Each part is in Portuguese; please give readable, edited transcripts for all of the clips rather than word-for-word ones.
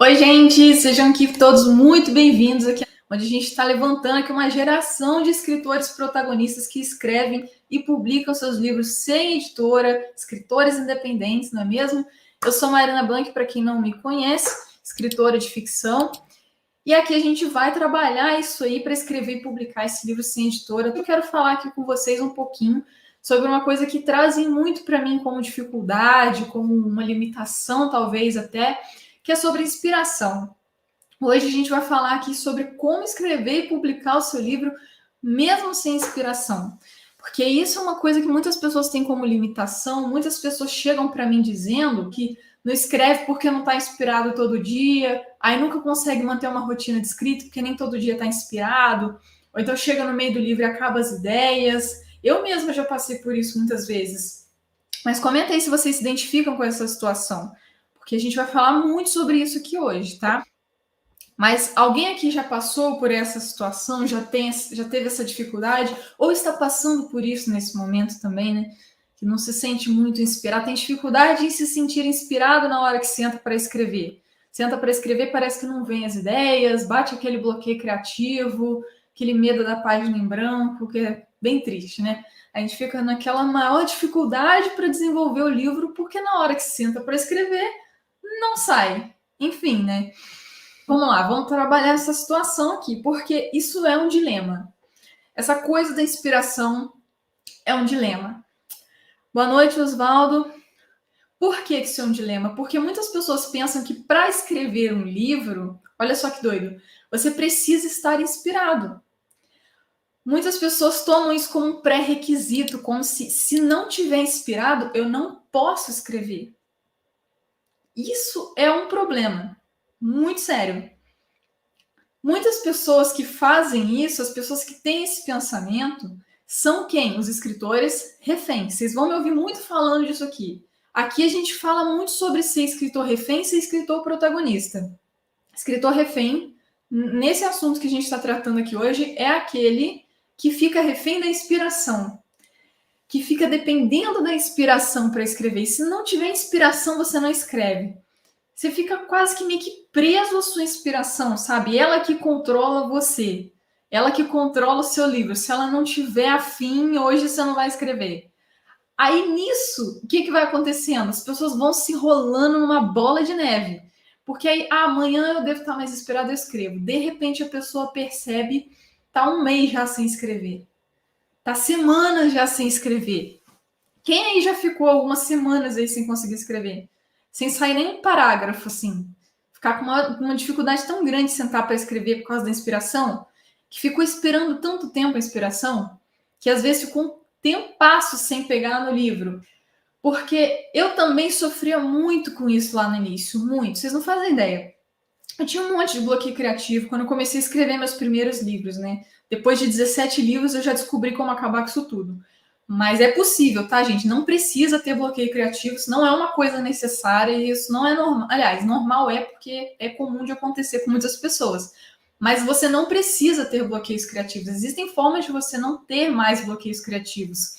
Oi, gente! Sejam aqui todos muito bem-vindos aqui, onde a gente está levantando aqui uma geração de escritores protagonistas que escrevem e publicam seus livros sem editora, escritores independentes, não é mesmo? Eu sou Marina Blanc, para quem não me conhece, escritora de ficção, e aqui a gente vai trabalhar isso aí para escrever e publicar esse livro sem editora. Eu quero falar aqui com vocês um pouquinho sobre uma coisa que trazem muito para mim como dificuldade, como uma limitação, talvez até, que é sobre inspiração. Hoje a gente vai falar aqui sobre como escrever e publicar o seu livro mesmo sem inspiração. Porque isso é uma coisa que muitas pessoas têm como limitação. Muitas pessoas chegam para mim dizendo que não escreve porque não está inspirado todo dia, aí nunca consegue manter uma rotina de escrita porque nem todo dia está inspirado, ou então chega no meio do livro e acaba as ideias. Eu mesma já passei por isso muitas vezes. Mas comenta aí se vocês se identificam com essa situação, porque a gente vai falar muito sobre isso aqui hoje, tá? Mas alguém aqui já passou por essa situação, já teve essa dificuldade, ou está passando por isso nesse momento também, né? Que não se sente muito inspirado, tem dificuldade em se sentir inspirado na hora que senta para escrever. Senta para escrever, parece que não vem as ideias, bate aquele bloqueio criativo, aquele medo da página em branco, que é bem triste, né? A gente fica naquela maior dificuldade para desenvolver o livro, porque na hora que senta para escrever, não sai. Enfim, né? Vamos lá, vamos trabalhar essa situação aqui, porque isso é um dilema. Essa coisa da inspiração é um dilema. Boa noite, Oswaldo. Por que isso é um dilema? Porque muitas pessoas pensam que para escrever um livro, olha só que doido, você precisa estar inspirado. Muitas pessoas tomam isso como um pré-requisito, como se não tiver inspirado, eu não posso escrever. Isso é um problema muito sério. Muitas pessoas que fazem isso, as pessoas que têm esse pensamento, são quem? Os escritores reféns. Vocês vão me ouvir muito falando disso aqui. Aqui a gente fala muito sobre ser escritor refém e ser escritor protagonista. Escritor refém, nesse assunto que a gente está tratando aqui hoje, é aquele que fica refém da inspiração, que fica dependendo da inspiração para escrever. E se não tiver inspiração, você não escreve. Você fica quase que meio que preso à sua inspiração, sabe? Ela que controla você. Ela que controla o seu livro. Se ela não tiver afim, hoje você não vai escrever. Aí nisso, o que vai acontecendo? As pessoas vão se rolando numa bola de neve. Porque aí, amanhã eu devo estar mais inspirada, eu escrevo. De repente a pessoa percebe, tá um mês já sem escrever. Tá semanas já sem escrever. Quem aí já ficou algumas semanas aí sem conseguir escrever? Sem sair nem um parágrafo, assim. Ficar com uma dificuldade tão grande de sentar para escrever por causa da inspiração, que ficou esperando tanto tempo a inspiração, que às vezes ficou um tempasso sem pegar no livro. Porque eu também sofria muito com isso lá no início, muito. Vocês não fazem ideia. Eu tinha um monte de bloqueio criativo quando eu comecei a escrever meus primeiros livros, né? Depois de 17 livros, eu já descobri como acabar com isso tudo. Mas é possível, tá, gente? Não precisa ter bloqueio criativo, isso não é uma coisa necessária e isso não é normal. Aliás, normal é porque é comum de acontecer com muitas pessoas. Mas você não precisa ter bloqueios criativos. Existem formas de você não ter mais bloqueios criativos.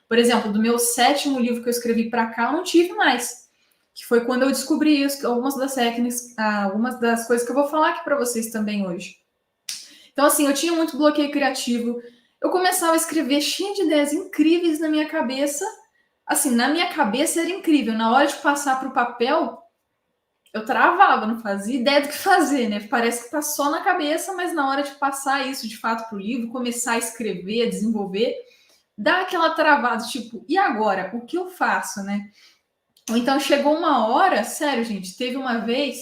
Por exemplo, do meu 7º livro que eu escrevi para cá, eu não tive mais. Que foi quando eu descobri isso, algumas das técnicas, algumas das coisas que eu vou falar aqui para vocês também hoje. Então, assim, eu tinha muito bloqueio criativo. Eu começava a escrever cheia de ideias incríveis na minha cabeça. Assim, na minha cabeça era incrível. Na hora de passar para o papel, eu travava, não fazia ideia do que fazer, né? Parece que tá só na cabeça, mas na hora de passar isso de fato para o livro, começar a escrever, a desenvolver, dá aquela travada, tipo, e agora? O que eu faço, né? Ou então chegou uma hora, sério, gente, teve uma vez,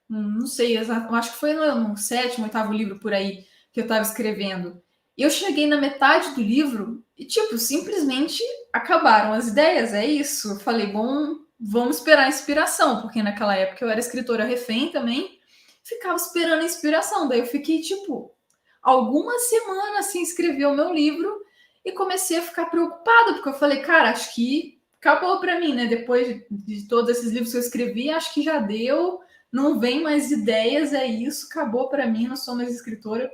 não sei, eu acho que foi no 7º, 8º livro por aí que eu estava escrevendo. E eu cheguei na metade do livro e, tipo, simplesmente acabaram as ideias, é isso. Eu falei, bom, vamos esperar a inspiração, porque naquela época eu era escritora refém também, ficava esperando a inspiração. Daí eu fiquei, tipo, algumas semanas sem escrever o meu livro e comecei a ficar preocupada, porque eu falei, cara, acho que acabou para mim, né? Depois de todos esses livros que eu escrevi, acho que já deu, não vem mais ideias, é isso, acabou para mim, não sou mais escritora.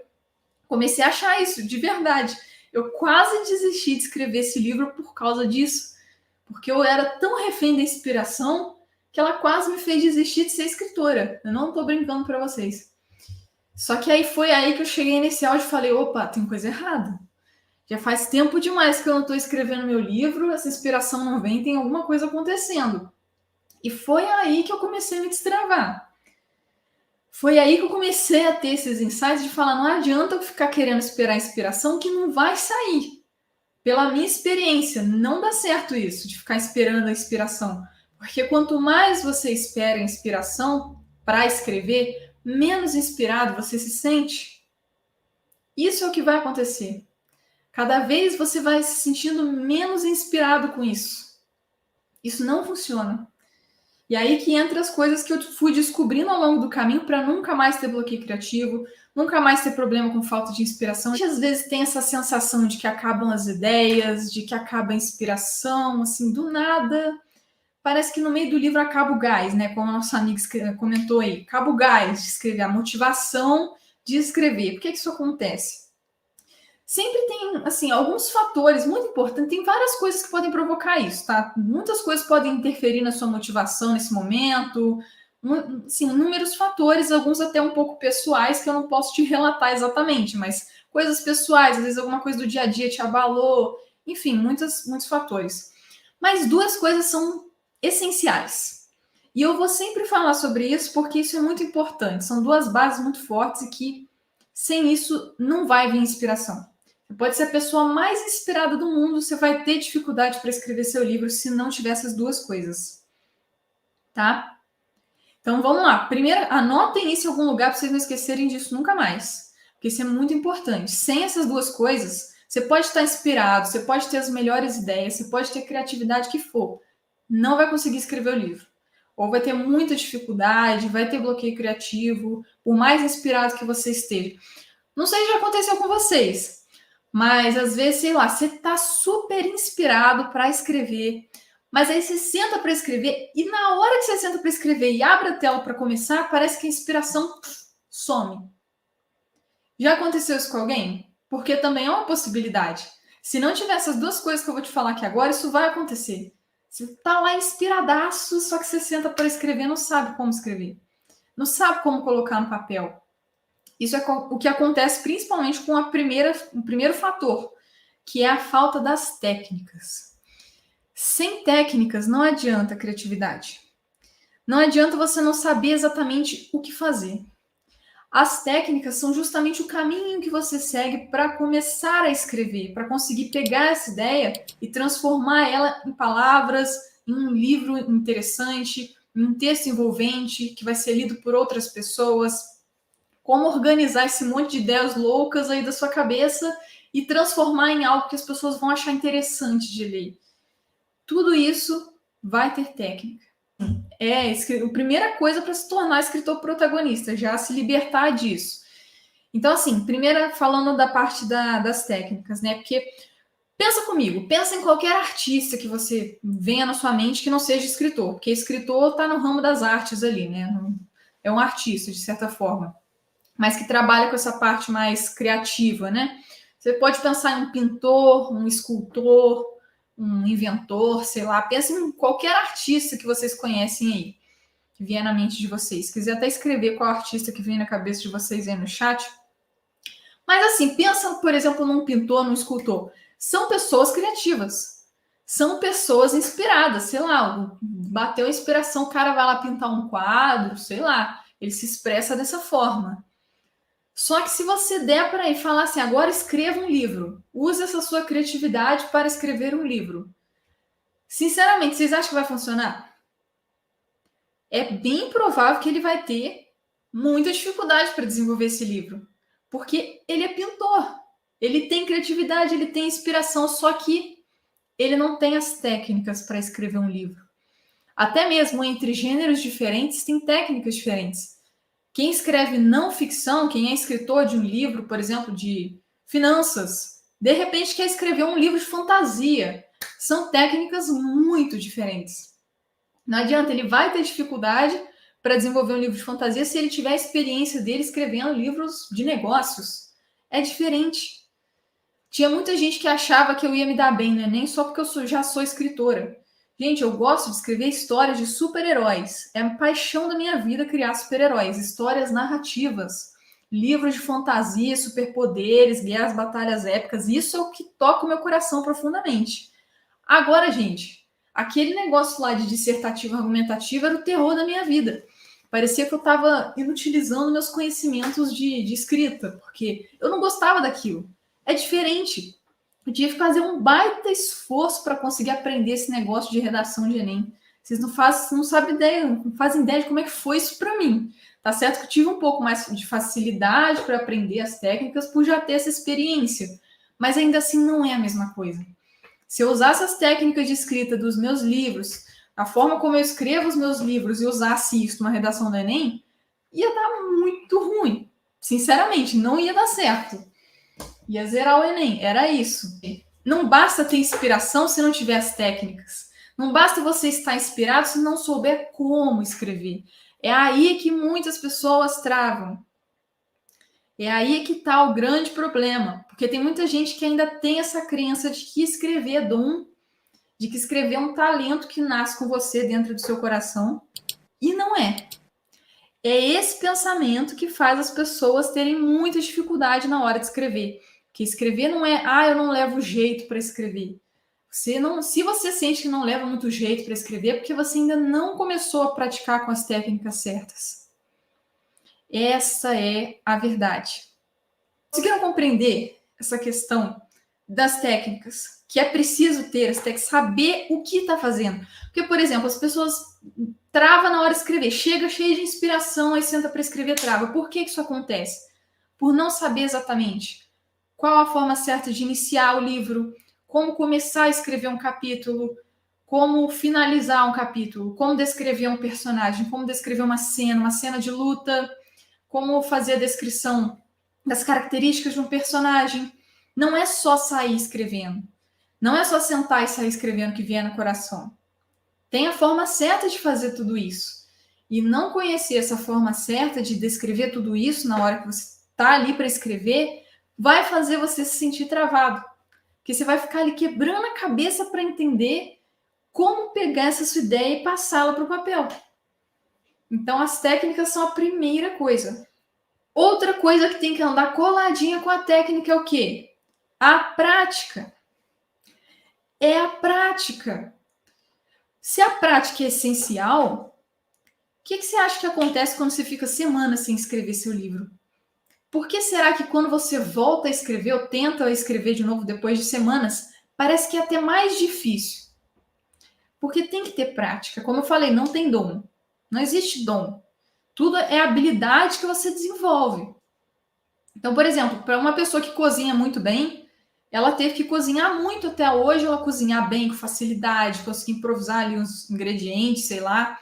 Comecei a achar isso, de verdade. Eu quase desisti de escrever esse livro por causa disso, porque eu era tão refém da inspiração que ela quase me fez desistir de ser escritora. Eu não tô brincando para vocês. Só que aí foi aí que eu cheguei nesse áudio e falei, opa, tem coisa errada. Já faz tempo demais que eu não estou escrevendo meu livro, essa inspiração não vem, tem alguma coisa acontecendo. E foi aí que eu comecei a me destravar. Foi aí que eu comecei a ter esses insights de falar, não adianta eu ficar querendo esperar a inspiração que não vai sair. Pela minha experiência, não dá certo isso, de ficar esperando a inspiração. Porque quanto mais você espera a inspiração para escrever, menos inspirado você se sente. Isso é o que vai acontecer. Cada vez você vai se sentindo menos inspirado com isso. Isso não funciona. E aí que entra as coisas que eu fui descobrindo ao longo do caminho para nunca mais ter bloqueio criativo, nunca mais ter problema com falta de inspiração. A gente às vezes tem essa sensação de que acabam as ideias, de que acaba a inspiração, assim, do nada. Parece que no meio do livro acaba o gás, né? Como a nossa amiga comentou aí. Acaba o gás de escrever, a motivação de escrever. Por que isso acontece? Sempre tem, assim, alguns fatores muito importantes, tem várias coisas que podem provocar isso, tá? Muitas coisas podem interferir na sua motivação nesse momento, assim, inúmeros fatores, alguns até um pouco pessoais, que eu não posso te relatar exatamente, mas coisas pessoais, às vezes alguma coisa do dia a dia te abalou, enfim, muitos fatores. Mas duas coisas são essenciais. E eu vou sempre falar sobre isso, porque isso é muito importante. São duas bases muito fortes e que, sem isso, não vai vir inspiração. Você pode ser a pessoa mais inspirada do mundo, você vai ter dificuldade para escrever seu livro se não tiver essas duas coisas. Tá? Então vamos lá. Primeiro, anotem isso em algum lugar para vocês não esquecerem disso nunca mais. Porque isso é muito importante. Sem essas duas coisas, você pode estar inspirado, você pode ter as melhores ideias, você pode ter a criatividade que for. Não vai conseguir escrever o livro. Ou vai ter muita dificuldade, vai ter bloqueio criativo, por mais inspirado que você esteja. Não sei se já aconteceu com vocês, mas às vezes, sei lá, você tá super inspirado para escrever, mas aí você senta para escrever e na hora que você senta para escrever e abre a tela para começar, parece que a inspiração some. Já aconteceu isso com alguém? Porque também é uma possibilidade. Se não tiver essas duas coisas que eu vou te falar aqui agora, isso vai acontecer. Você tá lá inspiradaço, só que você senta para escrever, não sabe como escrever. Não sabe como colocar no papel. Isso é o que acontece principalmente com o primeiro fator, que é a falta das técnicas. Sem técnicas não adianta a criatividade. Não adianta você não saber exatamente o que fazer. As técnicas são justamente o caminho que você segue para começar a escrever, para conseguir pegar essa ideia e transformar ela em palavras, em um livro interessante, em um texto envolvente que vai ser lido por outras pessoas. Como organizar esse monte de ideias loucas aí da sua cabeça e transformar em algo que as pessoas vão achar interessante de ler. Tudo isso vai ter técnica. É a primeira coisa para se tornar escritor protagonista, já se libertar disso. Então, assim, primeiro falando da parte das técnicas, né? Porque pensa comigo, pensa em qualquer artista que você venha na sua mente que não seja escritor, porque escritor está no ramo das artes ali, né? É um artista, de certa forma, mas que trabalha com essa parte mais criativa, né? Você pode pensar em um pintor, um escultor, um inventor, sei lá. Pensa em qualquer artista que vocês conhecem aí, que vier na mente de vocês. Se quiser até escrever qual artista que vem na cabeça de vocês aí no chat. Mas assim, pensa, por exemplo, num pintor, num escultor. São pessoas criativas. São pessoas inspiradas, sei lá, bateu a inspiração, o cara vai lá pintar um quadro, sei lá, ele se expressa dessa forma. Só que se você der para ir falar assim, agora escreva um livro, use essa sua criatividade para escrever um livro. Sinceramente, vocês acham que vai funcionar? É bem provável que ele vai ter muita dificuldade para desenvolver esse livro, porque ele é pintor, ele tem criatividade, ele tem inspiração, só que ele não tem as técnicas para escrever um livro. Até mesmo entre gêneros diferentes, tem técnicas diferentes. Quem escreve não ficção, quem é escritor de um livro, por exemplo, de finanças, de repente quer escrever um livro de fantasia. São técnicas muito diferentes. Não adianta, ele vai ter dificuldade para desenvolver um livro de fantasia se ele tiver a experiência dele escrevendo livros de negócios. É diferente. Tinha muita gente que achava que eu ia me dar bem, né? Nem só porque já sou escritora. Gente, eu gosto de escrever histórias de super-heróis. É a paixão da minha vida criar super-heróis, histórias narrativas, livros de fantasia, superpoderes, guerras, batalhas épicas. Isso é o que toca o meu coração profundamente. Agora, gente, aquele negócio lá de dissertativo argumentativo era o terror da minha vida. Parecia que eu estava inutilizando meus conhecimentos de escrita, porque eu não gostava daquilo. É diferente. Eu tive que fazer um baita esforço para conseguir aprender esse negócio de redação de Enem. Vocês não sabem ideia, não fazem ideia de como é que foi isso para mim. Tá certo que eu tive um pouco mais de facilidade para aprender as técnicas por já ter essa experiência, mas ainda assim não é a mesma coisa. Se eu usasse as técnicas de escrita dos meus livros, a forma como eu escrevo os meus livros e usasse isso numa redação do Enem, ia dar muito ruim. Sinceramente, não ia dar certo. Ia zerar o Enem, era isso. Não basta ter inspiração se não tiver as técnicas. Não basta você estar inspirado se não souber como escrever. É aí que muitas pessoas travam. É aí que está o grande problema. Porque tem muita gente que ainda tem essa crença de que escrever é dom, de que escrever é um talento que nasce com você dentro do seu coração. E não é. É esse pensamento que faz as pessoas terem muita dificuldade na hora de escrever. Que escrever não é, eu não levo jeito para escrever. Se você sente que não leva muito jeito para escrever, é porque você ainda não começou a praticar com as técnicas certas. Essa é a verdade. Conseguiram compreender essa questão das técnicas? Que é preciso ter as técnicas, saber o que está fazendo. Porque, por exemplo, as pessoas travam na hora de escrever, chega cheia de inspiração, aí senta para escrever, trava. Por que isso acontece? Por não saber exatamente qual a forma certa de iniciar o livro, como começar a escrever um capítulo, como finalizar um capítulo, como descrever um personagem, como descrever uma cena de luta, como fazer a descrição das características de um personagem. Não é só sair escrevendo. Não é só sentar e sair escrevendo que vier no coração. Tem a forma certa de fazer tudo isso. E não conhecer essa forma certa de descrever tudo isso na hora que você está ali para escrever vai fazer você se sentir travado. Porque você vai ficar ali quebrando a cabeça para entender como pegar essa sua ideia e passá-la para o papel. Então, as técnicas são a primeira coisa. Outra coisa que tem que andar coladinha com a técnica é o quê? A prática. É a prática. Se a prática é essencial, o que você acha que acontece quando você fica semanas sem escrever seu livro? Por que será que quando você volta a escrever ou tenta escrever de novo depois de semanas, parece que é até mais difícil? Porque tem que ter prática. Como eu falei, não tem dom. Não existe dom. Tudo é habilidade que você desenvolve. Então, por exemplo, para uma pessoa que cozinha muito bem, ela teve que cozinhar muito até hoje, ela cozinhar bem, com facilidade, conseguir improvisar ali uns ingredientes, sei lá.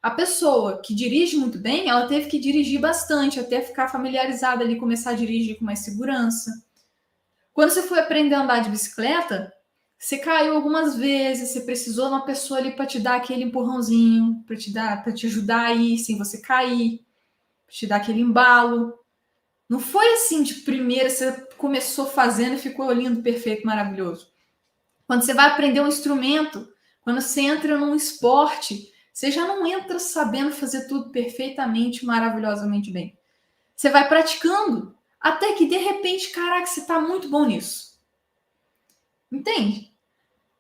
A pessoa que dirige muito bem, ela teve que dirigir bastante, até ficar familiarizada ali, começar a dirigir com mais segurança. Quando você foi aprender a andar de bicicleta, você caiu algumas vezes, você precisou de uma pessoa ali para te dar aquele empurrãozinho, para te ajudar aí sem você cair, para te dar aquele embalo. Não foi assim de primeira, você começou fazendo e ficou lindo, perfeito, maravilhoso. Quando você vai aprender um instrumento, quando você entra num esporte, você já não entra sabendo fazer tudo perfeitamente, maravilhosamente bem. Você vai praticando, até que de repente, caraca, você está muito bom nisso. Entende?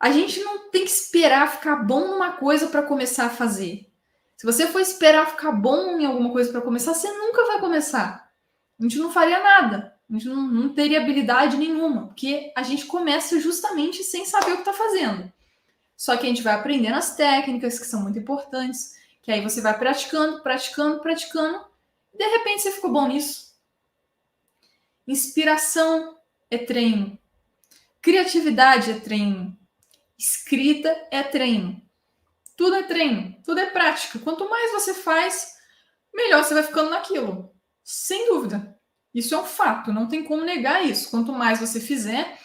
A gente não tem que esperar ficar bom numa coisa para começar a fazer. Se você for esperar ficar bom em alguma coisa para começar, você nunca vai começar. A gente não faria nada. A gente não teria habilidade nenhuma, porque a gente começa justamente sem saber o que está fazendo. Só que a gente vai aprendendo as técnicas, que são muito importantes, que aí você vai praticando, praticando, praticando, e de repente você ficou bom nisso. Inspiração é treino. Criatividade é treino. Escrita é treino. Tudo é treino, tudo é prática. Quanto mais você faz, melhor você vai ficando naquilo. Sem dúvida. Isso é um fato, não tem como negar isso. Quanto mais você fizer,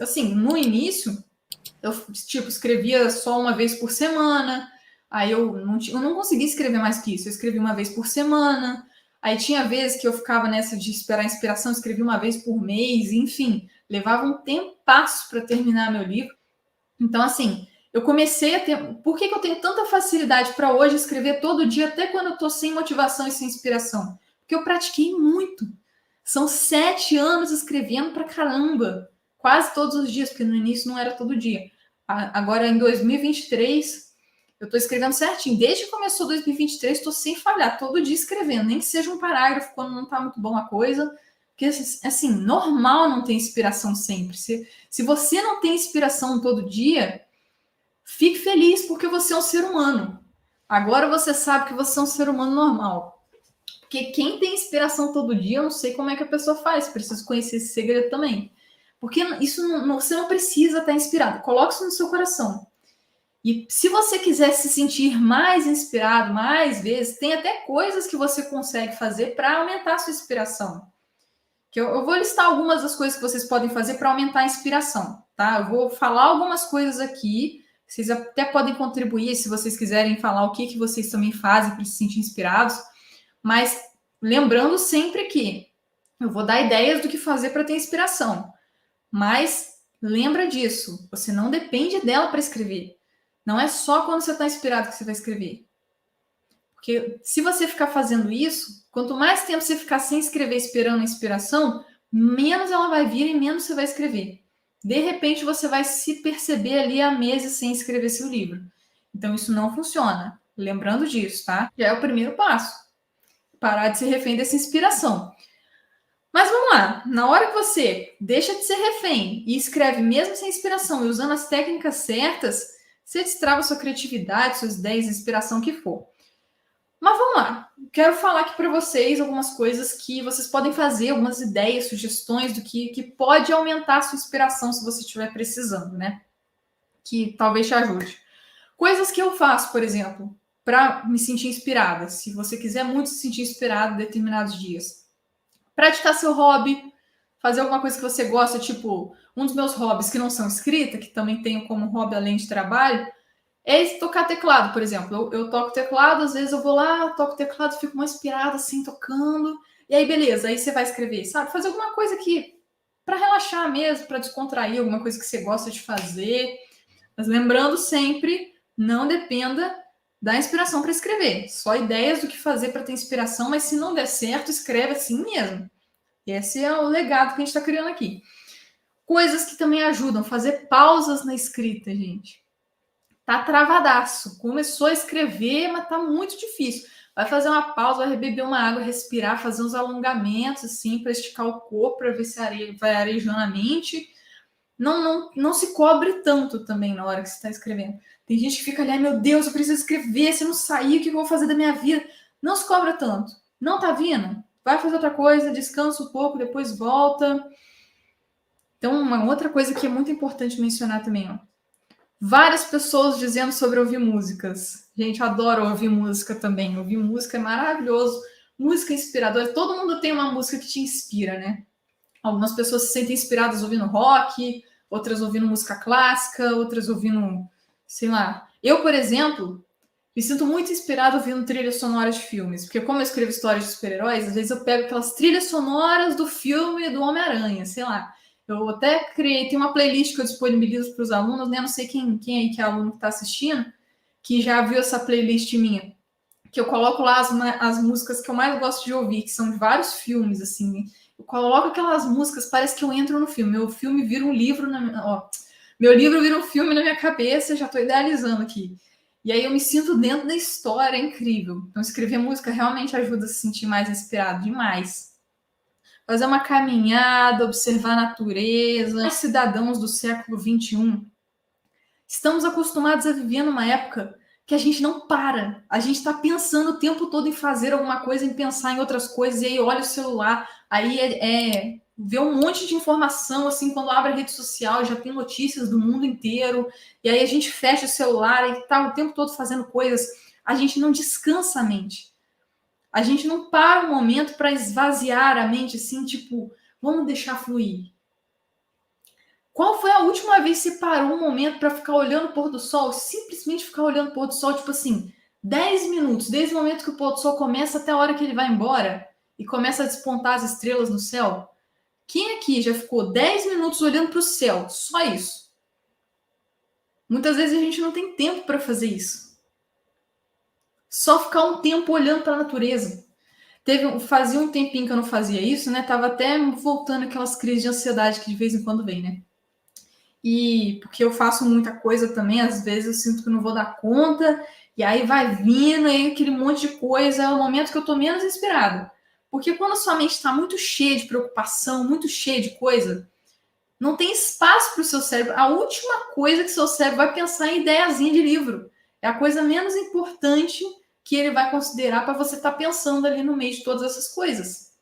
assim, no início, eu escrevia só uma vez por semana, aí eu não conseguia escrever mais que isso. Eu escrevi uma vez por semana, aí tinha vezes que eu ficava nessa de esperar a inspiração, escrevi uma vez por mês, enfim, levava um tempasso para terminar meu livro. Então, assim, Eu comecei a ter... Por que eu tenho tanta facilidade para hoje escrever todo dia, até quando eu estou sem motivação e sem inspiração? Porque eu pratiquei muito. São 7 anos escrevendo para caramba. Quase todos os dias, porque no início não era todo dia. Agora, em 2023, eu estou escrevendo certinho. Desde que começou 2023, estou sem falhar, todo dia escrevendo. Nem que seja um parágrafo quando não está muito bom a coisa. Porque, assim, normal não ter inspiração sempre. Se você não tem inspiração todo dia, fique feliz porque você é um ser humano. Agora você sabe que você é um ser humano normal. Porque quem tem inspiração todo dia, eu não sei como é que a pessoa faz. Preciso conhecer esse segredo também. Porque isso você não precisa estar inspirado. Coloque isso no seu coração. E se você quiser se sentir mais inspirado mais vezes, tem até coisas que você consegue fazer para aumentar a sua inspiração. Que eu vou listar algumas das coisas que vocês podem fazer para aumentar a inspiração, tá? Eu vou falar algumas coisas aqui. Vocês até podem contribuir se vocês quiserem falar o que vocês também fazem para se sentir inspirados. Mas lembrando sempre que eu vou dar ideias do que fazer para ter inspiração. Mas lembra disso, você não depende dela para escrever. Não é só quando você está inspirado que você vai escrever. Porque se você ficar fazendo isso, quanto mais tempo você ficar sem escrever esperando a inspiração, menos ela vai vir e menos você vai escrever. De repente você vai se perceber ali há meses sem escrever seu livro. Então isso não funciona. Lembrando disso, tá? Já é o primeiro passo. Parar de ser refém dessa inspiração. Mas vamos lá, na hora que você deixa de ser refém e escreve mesmo sem inspiração e usando as técnicas certas, você destrava sua criatividade, suas ideias, inspiração, o que for. Mas vamos lá, quero falar aqui para vocês algumas coisas que vocês podem fazer, algumas ideias, sugestões do que pode aumentar a sua inspiração se você estiver precisando, né? Que talvez te ajude. Coisas que eu faço, por exemplo, para me sentir inspirada, se você quiser muito se sentir inspirado em determinados dias. Praticar seu hobby, fazer alguma coisa que você gosta, tipo, um dos meus hobbies que não são escrita, que também tenho como hobby além de trabalho, é tocar teclado, por exemplo. Eu toco teclado, às vezes eu vou lá, toco teclado, fico mais inspirada assim, tocando, e aí beleza, aí você vai escrever, sabe? Fazer alguma coisa que, para relaxar mesmo, para descontrair, alguma coisa que você gosta de fazer. Mas lembrando sempre, não dependa da inspiração para escrever. Só ideias do que fazer para ter inspiração, mas se não der certo, escreve assim mesmo. Esse é o legado que a gente está criando aqui. Coisas que também ajudam, fazer pausas na escrita, gente. Tá travadaço. Começou a escrever, mas tá muito difícil. Vai fazer uma pausa, vai beber uma água, respirar, fazer uns alongamentos, assim, para esticar o corpo, para ver se vai arejando a mente. Não se cobre tanto também na hora que você está escrevendo. Tem gente que fica ali, meu Deus, eu preciso escrever, se não sair, o que eu vou fazer da minha vida? Não se cobra tanto. Não tá vindo? Vai fazer outra coisa, descansa um pouco, depois volta. Então, uma outra coisa que é muito importante mencionar também, ó. Várias pessoas dizendo sobre ouvir músicas. Gente, eu adoro ouvir música também. Ouvir música é maravilhoso. Música inspiradora. Todo mundo tem uma música que te inspira, né? Algumas pessoas se sentem inspiradas ouvindo rock, outras ouvindo música clássica, outras ouvindo, sei lá. Eu, por exemplo, me sinto muito inspirada ouvindo trilhas sonoras de filmes, porque como eu escrevo histórias de super-heróis, às vezes eu pego aquelas trilhas sonoras do filme do Homem-Aranha, sei lá. Eu até tem uma playlist que eu disponibilizo para os alunos, né? Não sei quem aí que é aluno que está assistindo, que já viu essa playlist minha, que eu coloco lá as músicas que eu mais gosto de ouvir, que são de vários filmes, assim. Eu coloco aquelas músicas, parece que eu entro no filme. Meu filme vira um livro, meu livro vira um filme na minha cabeça, já estou idealizando aqui. E aí eu me sinto dentro da história, é incrível. Então escrever música realmente ajuda a se sentir mais inspirado, demais. Fazer uma caminhada, observar a natureza. Os cidadãos do século XXI, estamos acostumados a viver numa época que a gente não para. A gente está pensando o tempo todo em fazer alguma coisa, em pensar em outras coisas, e aí olha o celular, aí vê um monte de informação, assim, quando abre a rede social, já tem notícias do mundo inteiro, e aí a gente fecha o celular e está o tempo todo fazendo coisas. A gente não descansa a mente. A gente não para um momento para esvaziar a mente, assim, tipo, vamos deixar fluir. Qual foi a última vez que você parou um momento para ficar olhando o pôr do sol? Simplesmente ficar olhando o pôr do sol, tipo assim, 10 minutos, desde o momento que o pôr do sol começa até a hora que ele vai embora e começa a despontar as estrelas no céu? Quem aqui já ficou 10 minutos olhando para o céu? Só isso. Muitas vezes a gente não tem tempo para fazer isso. Só ficar um tempo olhando para a natureza. Fazia um tempinho que eu não fazia isso, né? Tava até voltando aquelas crises de ansiedade que de vez em quando vem, né? E porque eu faço muita coisa também, às vezes eu sinto que não vou dar conta, e aí vai vindo, aí aquele monte de coisa, é o momento que eu tô menos inspirada. Porque quando a sua mente está muito cheia de preocupação, muito cheia de coisa, não tem espaço para o seu cérebro. A última coisa que seu cérebro vai pensar é em ideiazinha de livro. É a coisa menos importante que ele vai considerar para você estar pensando ali no meio de todas essas coisas.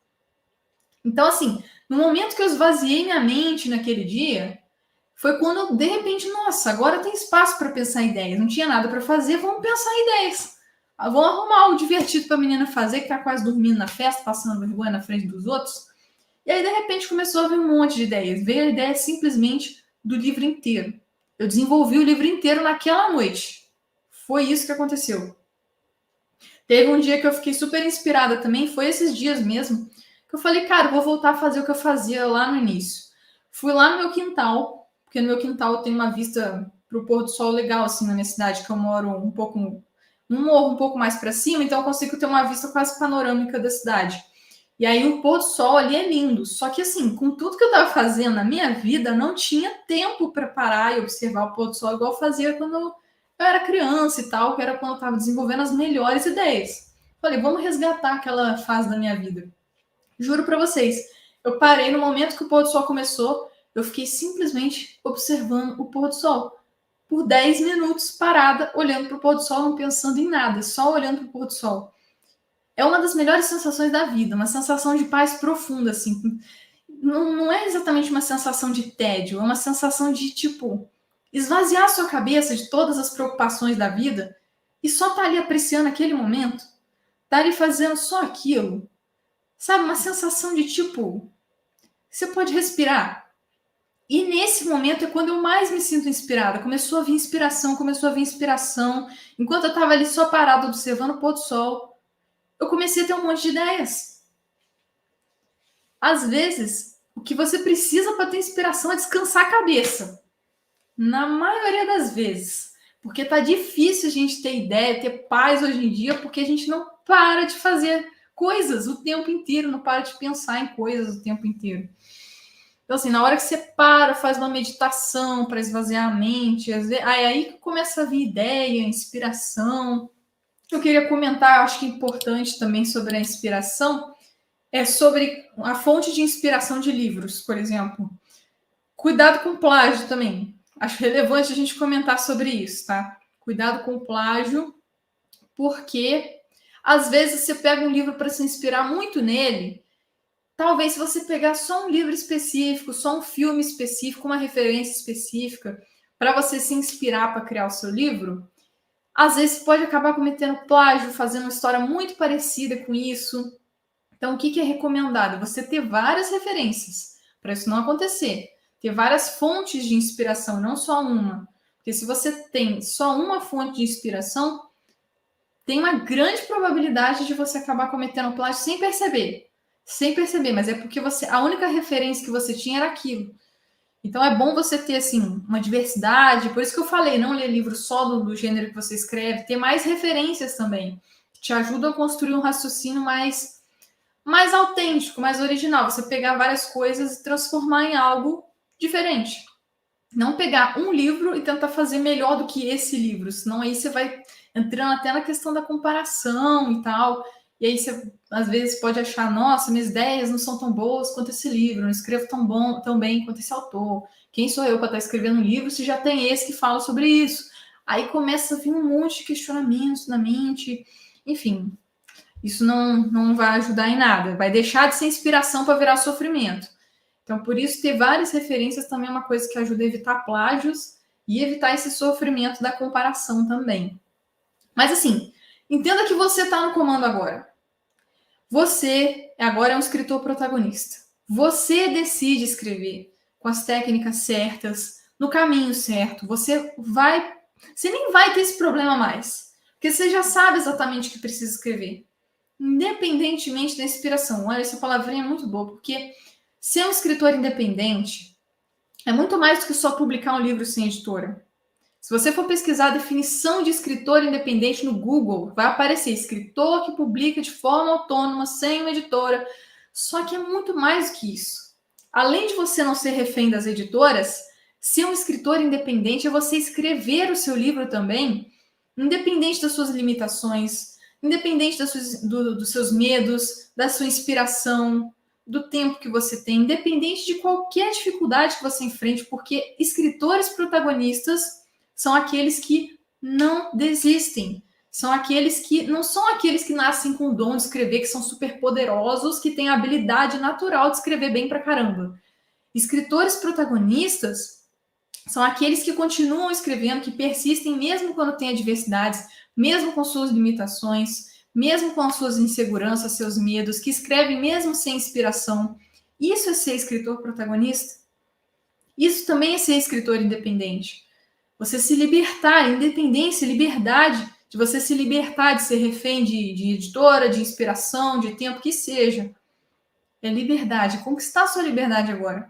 Então, assim, no momento que eu esvaziei minha mente naquele dia, foi quando, de repente, nossa, agora tem espaço para pensar em ideias. Não tinha nada para fazer, vamos pensar em ideias. Vamos arrumar algo divertido para a menina fazer, que está quase dormindo na festa, passando vergonha na frente dos outros. E aí, de repente, começou a vir um monte de ideias. Veio a ideia simplesmente do livro inteiro. Eu desenvolvi o livro inteiro naquela noite. Foi isso que aconteceu. Teve um dia que eu fiquei super inspirada também, foi esses dias mesmo, que eu falei, cara, eu vou voltar a fazer o que eu fazia lá no início. Fui lá no meu quintal, porque no meu quintal tem uma vista para o pôr do sol legal, assim, na minha cidade, que eu moro um pouco, num morro um pouco mais para cima, então eu consigo ter uma vista quase panorâmica da cidade. E aí o pôr do sol ali é lindo. Só que assim, com tudo que eu estava fazendo na minha vida, não tinha tempo para parar e observar o pôr do sol igual eu fazia quando eu era criança e tal, que era quando eu estava desenvolvendo as melhores ideias. Falei, vamos resgatar aquela fase da minha vida. Juro para vocês, eu parei no momento que o pôr do sol começou, eu fiquei simplesmente observando o pôr do sol. Por 10 minutos parada, olhando para o pôr do sol, não pensando em nada, só olhando para o pôr do sol. É uma das melhores sensações da vida, uma sensação de paz profunda, assim. Não é exatamente uma sensação de tédio, é uma sensação de, tipo, esvaziar a sua cabeça de todas as preocupações da vida e só estar ali apreciando aquele momento, estar ali fazendo só aquilo. Sabe, uma sensação de, tipo, você pode respirar. E nesse momento é quando eu mais me sinto inspirada. Começou a vir inspiração, começou a vir inspiração. Enquanto eu estava ali só parada observando o pôr do sol, eu comecei a ter um monte de ideias. Às vezes, o que você precisa para ter inspiração é descansar a cabeça. Na maioria das vezes. Porque tá difícil a gente ter ideia, ter paz hoje em dia, porque a gente não para de fazer coisas o tempo inteiro, não para de pensar em coisas o tempo inteiro. Então, assim, na hora que você para, faz uma meditação para esvaziar a mente, é aí que começa a vir ideia, inspiração. Eu queria comentar, acho que é importante também sobre a inspiração, é sobre a fonte de inspiração de livros, por exemplo. Cuidado com plágio também. Acho relevante a gente comentar sobre isso, tá? Cuidado com plágio, porque às vezes você pega um livro para se inspirar muito nele. Talvez se você pegar só um livro específico, só um filme específico, uma referência específica, para você se inspirar para criar o seu livro, às vezes pode acabar cometendo plágio, fazendo uma história muito parecida com isso. Então, o que é recomendado? Você ter várias referências para isso não acontecer. Ter várias fontes de inspiração, não só uma. Porque se você tem só uma fonte de inspiração, tem uma grande probabilidade de você acabar cometendo plágio sem perceber. Sem perceber, mas é porque a única referência que você tinha era aquilo. Então é bom você ter assim uma diversidade, por isso que eu falei, não ler livro só do gênero que você escreve, ter mais referências também. Te ajuda a construir um raciocínio mais autêntico, mais original. Você pegar várias coisas e transformar em algo diferente. Não pegar um livro e tentar fazer melhor do que esse livro, senão aí você vai entrando até na questão da comparação e tal. E aí você às vezes pode achar, nossa, minhas ideias não são tão boas quanto esse livro, não escrevo tão bem quanto esse autor. Quem sou eu para estar escrevendo um livro se já tem esse que fala sobre isso? Aí começa a vir um monte de questionamentos na mente. Enfim, isso não vai ajudar em nada. Vai deixar de ser inspiração para virar sofrimento. Então, por isso, ter várias referências também é uma coisa que ajuda a evitar plágios e evitar esse sofrimento da comparação também. Mas, assim, entenda que você está no comando agora. Você agora é um escritor protagonista. Você decide escrever com as técnicas certas, no caminho certo. Você nem vai ter esse problema mais. Porque você já sabe exatamente o que precisa escrever. Independentemente da inspiração. Olha, essa palavrinha é muito boa, porque ser um escritor independente é muito mais do que só publicar um livro sem editora. Se você for pesquisar a definição de escritor independente no Google, vai aparecer escritor que publica de forma autônoma, sem uma editora. Só que é muito mais do que isso. Além de você não ser refém das editoras, ser um escritor independente é você escrever o seu livro também, independente das suas limitações, independente dos seus medos, da sua inspiração, do tempo que você tem, independente de qualquer dificuldade que você enfrente, porque escritores protagonistas são aqueles que não desistem. São aqueles que não são aqueles que nascem com o dom de escrever, que são super poderosos, que têm a habilidade natural de escrever bem pra caramba. Escritores protagonistas são aqueles que continuam escrevendo, que persistem mesmo quando tem adversidades, mesmo com suas limitações, mesmo com as suas inseguranças, seus medos, que escrevem mesmo sem inspiração. Isso é ser escritor protagonista? Isso também é ser escritor independente. Você se libertar, independência, liberdade, de você se libertar de ser refém de editora, de inspiração, de tempo, que seja. É liberdade, conquistar sua liberdade agora.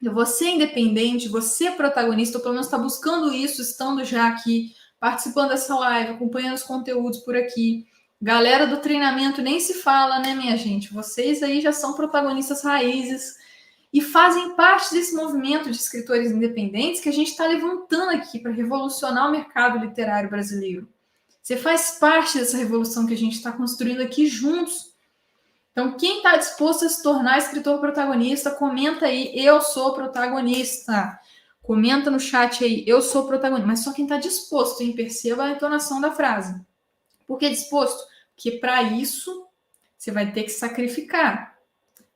Você é independente, você é protagonista, ou pelo menos está buscando isso, estando já aqui, participando dessa live, acompanhando os conteúdos por aqui. Galera do treinamento nem se fala, né, minha gente? Vocês aí já são protagonistas raízes e fazem parte desse movimento de escritores independentes que a gente está levantando aqui para revolucionar o mercado literário brasileiro. Você faz parte dessa revolução que a gente está construindo aqui juntos. Então, quem está disposto a se tornar escritor protagonista, comenta aí, eu sou protagonista. Comenta no chat aí, eu sou protagonista. Mas só quem está disposto, hein? Perceba a entonação da frase. Por que disposto? Porque para isso, você vai ter que sacrificar.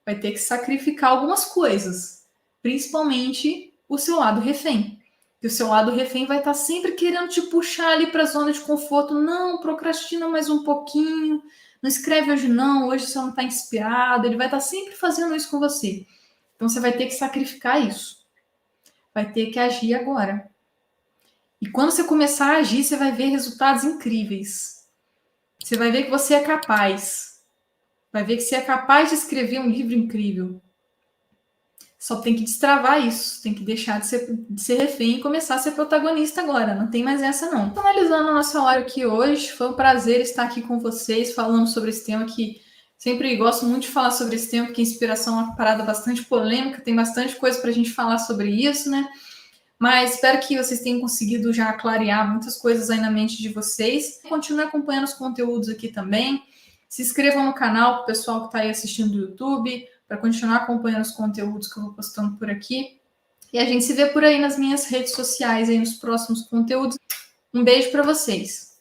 Vai ter que sacrificar algumas coisas. Principalmente o seu lado refém. E o seu lado refém vai estar sempre querendo te puxar ali para a zona de conforto. Não, procrastina mais um pouquinho. Não escreve hoje não, hoje você não está inspirado. Ele vai estar sempre fazendo isso com você. Então você vai ter que sacrificar isso. Vai ter que agir agora. E quando você começar a agir, você vai ver resultados incríveis. Você vai ver que você é capaz. Vai ver que você é capaz de escrever um livro incrível. Só tem que destravar isso. Tem que deixar de ser refém e começar a ser protagonista agora. Não tem mais essa, não. Analisando a nossa hora aqui hoje, foi um prazer estar aqui com vocês, falando sobre esse tema que sempre gosto muito de falar sobre esse tema, porque a inspiração é uma parada bastante polêmica, tem bastante coisa para a gente falar sobre isso, né? Mas espero que vocês tenham conseguido já clarear muitas coisas aí na mente de vocês. Continue acompanhando os conteúdos aqui também. Se inscrevam no canal para o pessoal que está aí assistindo do YouTube, para continuar acompanhando os conteúdos que eu vou postando por aqui. E a gente se vê por aí nas minhas redes sociais, aí nos próximos conteúdos. Um beijo para vocês.